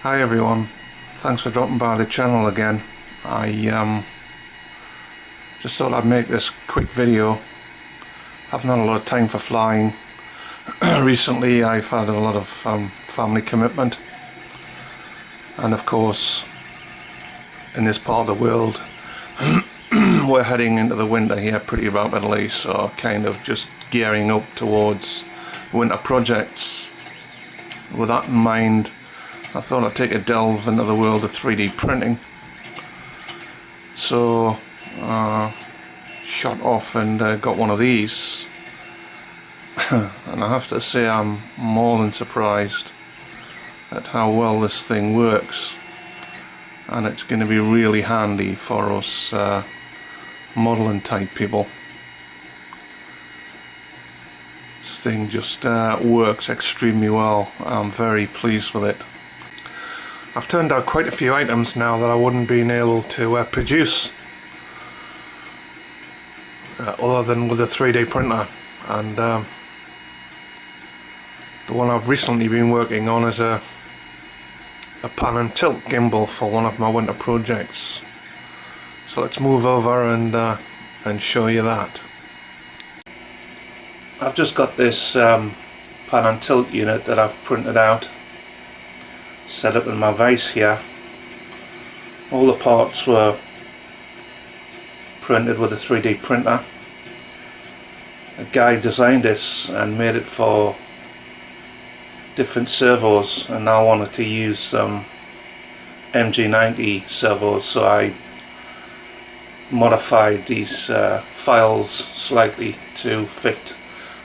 Hi everyone, thanks for dropping by the channel again. I just thought I'd make this quick video. Haven't had a lot of time for flying. Recently I've had a lot of family commitment, and of course in this part of the world we're heading into the winter here pretty rapidly, so kind of just gearing up towards winter projects. With that in mind, I thought I'd take a delve into the world of 3D printing. So shot off and got one of these, and I have to say I'm more than surprised at how well this thing works, and it's going to be really handy for us modelling type people. This thing just works extremely well. I'm very pleased with it. I've turned out quite a few items now that I wouldn't been able to produce other than with a 3D printer, and the one I've recently been working on is a pan and tilt gimbal for one of my winter projects. So let's move over and show you that. I've just got this pan and tilt unit that I've printed out, set up in my vise here. All the parts were printed with a 3D printer. A guy designed this and made it for different servos, and I wanted to use some MG90 servos, so I modified these files slightly to fit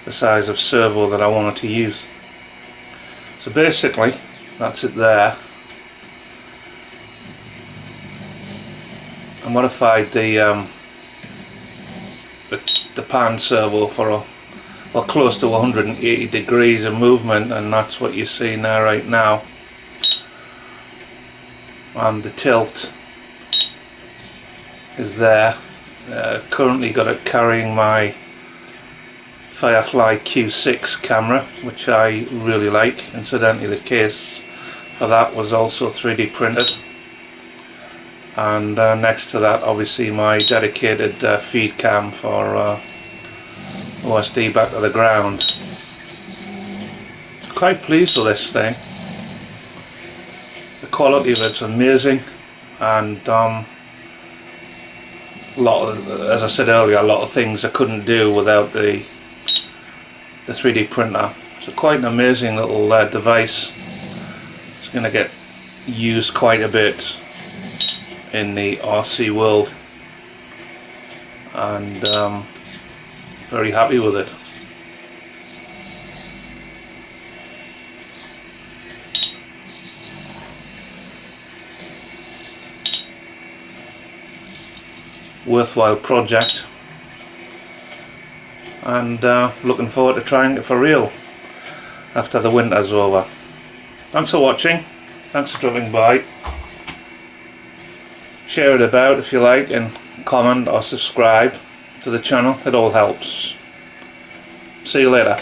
the size of servo that I wanted to use. So basically that's it there. I modified the pan servo for close to 180 degrees of movement, and that's what you see now right now. And the tilt is there. Currently got it carrying my Firefly Q6 camera, which I really like. Incidentally, the case for that was also 3D printed, and next to that obviously my dedicated feed cam for OSD back to the ground. Quite pleased with this thing. The quality of it's amazing, and as I said earlier, a lot of things I couldn't do without the 3D printer. So quite an amazing little device. It's going to get used quite a bit in the RC world, and very happy with it. Worthwhile project, and looking forward to trying it for real after the winter's over. Thanks for watching, thanks for dropping by. Share it about if you like, and comment or subscribe to the channel, it all helps. See you later.